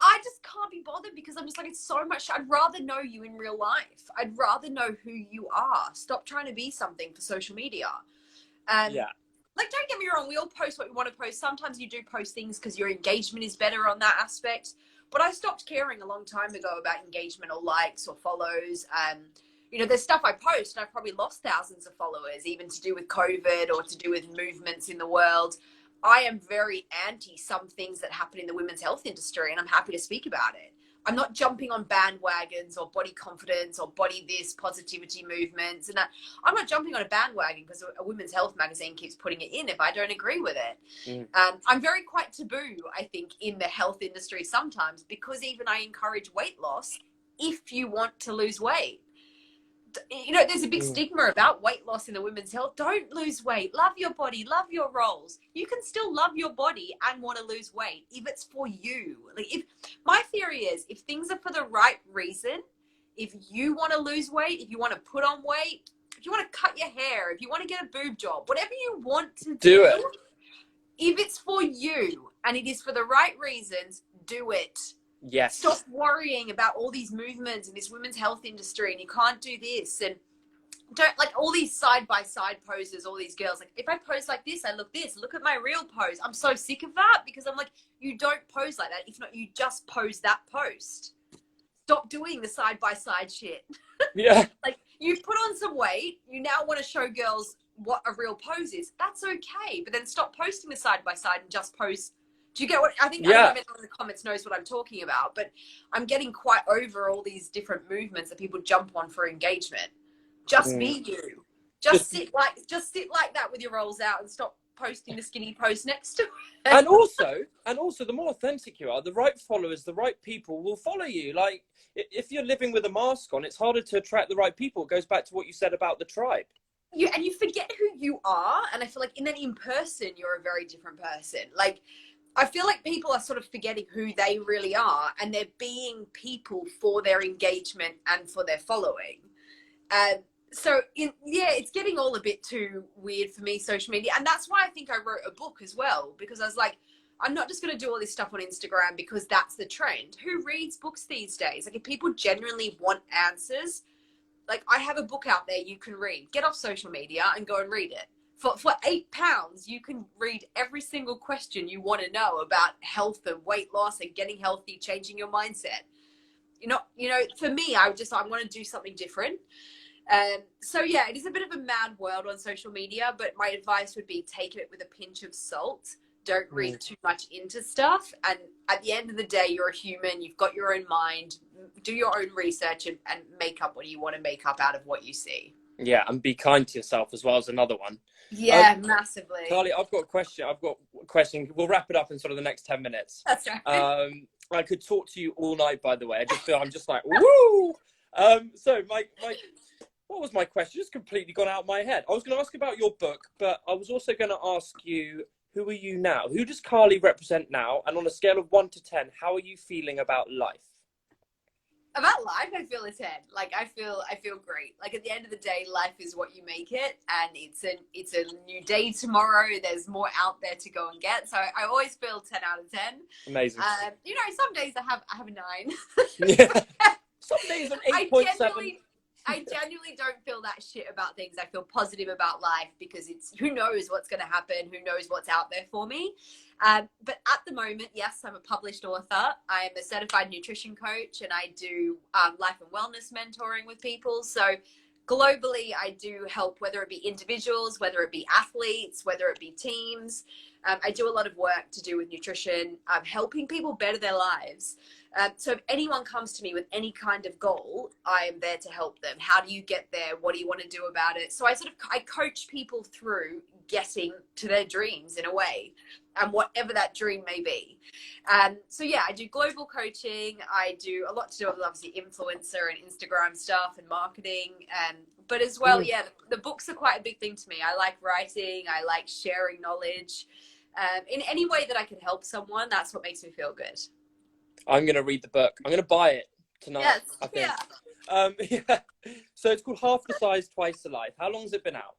I just can't be bothered because I'm just like, it's so much. I'd rather know you in real life. I'd rather know who you are. Stop trying to be something for social media. Yeah. Like, don't get me wrong. We all post what we want to post. Sometimes you do post things because your engagement is better on that aspect. But I stopped caring a long time ago about engagement or likes or follows. You know, there's stuff I post and I've probably lost thousands of followers, even to do with COVID or to do with movements in the world. I am very anti some things that happen in the women's health industry, and I'm happy to speak about it. I'm not jumping on bandwagons or body confidence or body this positivity movements. And I'm not jumping on a bandwagon because a women's health magazine keeps putting it in if I don't agree with it. I'm very quite taboo, I think, in the health industry sometimes, because even I encourage weight loss if you want to lose weight. You know, there's a big stigma about weight loss in the women's health. Don't lose weight. Love your body. Love your roles. You can still love your body and want to lose weight if it's for you. Like, if my theory is, if things are for the right reason, if you want to lose weight, if you want to put on weight, if you want to cut your hair, if you want to get a boob job, whatever you want to do it. If it's for you and it is for the right reasons, do it. Yes. Stop worrying about all these movements in this women's health industry, and you can't do this, and don't, like, all these side-by-side poses, all these girls, like, if I pose like this, I look this, look at my real pose. I'm so sick of that, because I'm like, you don't pose like that. If not, you just pose that post. Stop doing the side-by-side shit. Yeah. Like, you've put on some weight, you now want to show girls what a real pose is. That's okay, but then stop posting the side-by-side and just post. Do you get what I think? Yeah. I think everyone in the comments knows what I'm talking about, but I'm getting quite over all these different movements that people jump on for engagement. Just be you. Just sit like that with your rolls out and stop posting the skinny post next to it. And also, the more authentic you are, the right followers, the right people will follow you. Like, if you're living with a mask on, it's harder to attract the right people. It goes back to what you said about the tribe. And you forget who you are, and I feel like in person, you're a very different person. Like, I feel like people are sort of forgetting who they really are, and they're being people for their engagement and for their following. It's getting all a bit too weird for me, social media. And that's why I think I wrote a book as well, because I was like, I'm not just going to do all this stuff on Instagram because that's the trend. Who reads books these days? Like, if people genuinely want answers, like, I have a book out there you can read. Get off social media and go and read it. For £8, you can read every single question you want to know about health and weight loss and getting healthy, changing your mindset. You know, for me, I want to do something different. So yeah, it is a bit of a mad world on social media, but my advice would be take it with a pinch of salt. Don't read too much into stuff. And at the end of the day, you're a human. You've got your own mind. Do your own research and make up what you want to make up out of what you see. Yeah, and be kind to yourself as well as another one. Yeah, massively. Carly, I've got a question. We'll wrap it up in sort of the next 10 minutes. That's right. I could talk to you all night, by the way. I just feel I'm just like, woo! So what was my question? Just completely gone out of my head. I was going to ask about your book, but I was also going to ask you, who are you now? Who does Carly represent now? And on a scale of 1 to 10, how are you feeling about life? About life, I feel a 10. Like, I feel great. Like, at the end of the day, life is what you make it, and it's a new day tomorrow. There's more out there to go and get. So I always feel 10 out of 10. Amazing. You know, some days I have a 9. Yeah. Some days an 8.7. I genuinely don't feel that shit about things. I feel positive about life because it's who knows what's going to happen, who knows what's out there for me. But at the moment, yes, I'm a published author. I am a certified nutrition coach, and I do life and wellness mentoring with people. So globally, I do help, whether it be individuals, whether it be athletes, whether it be teams. I do a lot of work to do with nutrition, helping people better their lives. So if anyone comes to me with any kind of goal, I am there to help them. How do you get there? What do you want to do about it? So I coach people through getting to their dreams in a way, and whatever that dream may be. So yeah, I do global coaching. I do a lot to do with obviously influencer and Instagram stuff and marketing. But as well, yeah, the books are quite a big thing to me. I like writing. I like sharing knowledge. In any way that I can help someone, that's what makes me feel good. I'm going to read the book. I'm going to buy it tonight, yes, I think. Yeah. Yeah. So it's called Half the Size, Twice the Life. How long has it been out?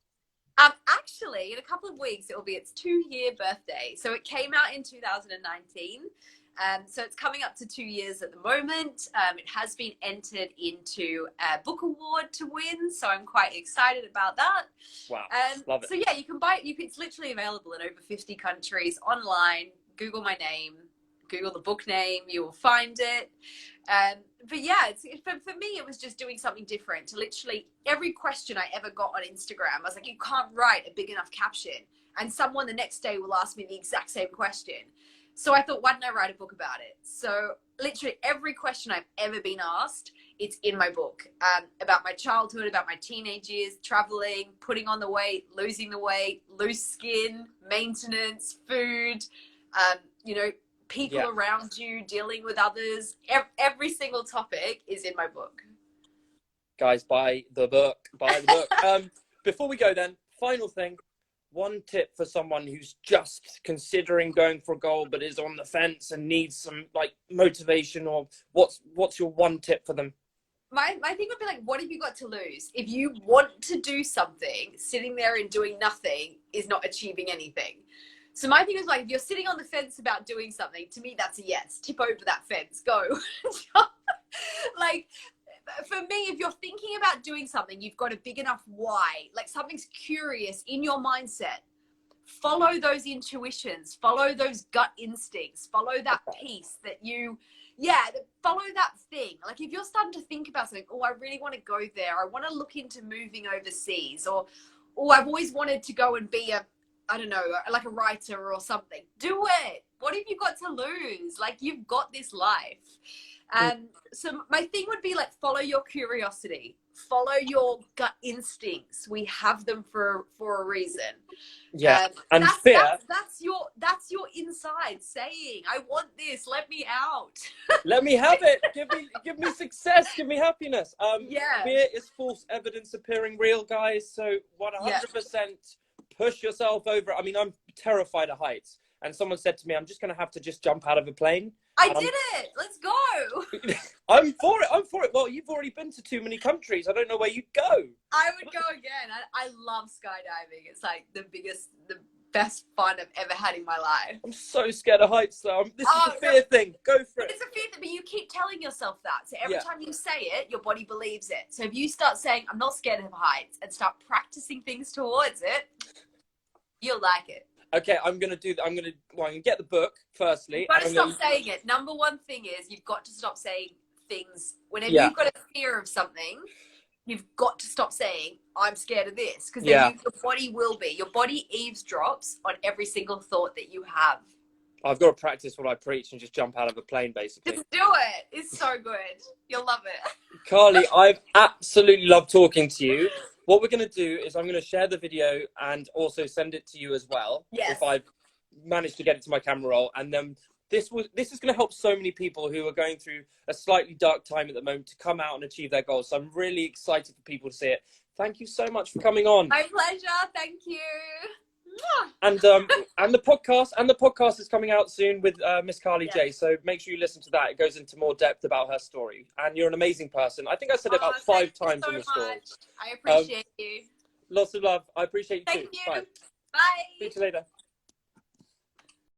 Actually, in a couple of weeks, it will be its 2-year birthday. So it came out in 2019. So it's coming up to 2 years at the moment. It has been entered into a book award to win. So I'm quite excited about that. Wow. Love it. So yeah, you can buy it. It's literally available in over 50 countries online. Google my name. Google the book name, you will find it. But yeah, for me, it was just doing something different. To literally every question I ever got on Instagram, I was like, you can't write a big enough caption. And someone the next day will ask me the exact same question. So I thought, why didn't I write a book about it? So literally every question I've ever been asked, it's in my book. About my childhood, about my teenage years, traveling, putting on the weight, losing the weight, loose skin, maintenance, food, people around you, dealing with others. Every single topic is in my book. Guys, buy the book. Before we go then, final thing, one tip for someone who's just considering going for a goal but is on the fence and needs some motivation, or what's your one tip for them? My thing would be what have you got to lose? If you want to do something, sitting there and doing nothing is not achieving anything. So my thing is if you're sitting on the fence about doing something, to me, that's a yes. Tip over that fence, go. For me, if you're thinking about doing something, you've got a big enough why, something's curious in your mindset. Follow those intuitions, follow those gut instincts, follow that piece follow that thing. If you're starting to think about something, I really want to go there. I want to look into moving overseas, or I've always wanted to go and be a writer or something. Do it. What have you got to lose? You've got this life. So my thing would be follow your curiosity, follow your gut instincts. We have them for a reason. Yeah. And fear. That's your inside saying, I want this. Let me out. Let me have it. Give me success. Give me happiness. Yeah. Fear is false evidence appearing real, guys. So 100%. Push yourself over. I mean, I'm terrified of heights. And someone said to me, I'm just going to have to jump out of a plane. I did it. Let's go. I'm for it. Well, you've already been to too many countries. I don't know where you'd go. I would go again. I love skydiving. It's the best fun I've ever had in my life. I'm so scared of heights, though. This is a fear thing. Go for it. It's a fear thing, but you keep telling yourself that. So every time you say it, your body believes it. So if you start saying, I'm not scared of heights, and start practicing things towards it, you'll like it. Okay, I'm going to do that. I'm going to get the book, firstly. You've got to stop saying it. Number one thing is you've got to stop saying things. Whenever you've got a fear of something, you've got to stop saying, I'm scared of this. Because then your body will be. Your body eavesdrops on every single thought that you have. I've got to practice what I preach and just jump out of a plane, basically. Just do it. It's so good. You'll love it. Carly, I've absolutely loved talking to you. What we're going to do is I'm going to share the video and also send it to you as well. Yes. If I've managed to get it to my camera roll. And then this is going to help so many people who are going through a slightly dark time at the moment to come out and achieve their goals. So I'm really excited for people to see it. Thank you so much for coming on. My pleasure. Thank you. And the podcast is coming out soon with Miss Carly J. So make sure you listen to that. It goes into more depth about her story. And you're an amazing person. I think I said it about 5 times in the story. I appreciate you. Lots of love. I appreciate you too. Thank you. Bye. Bye. See you later.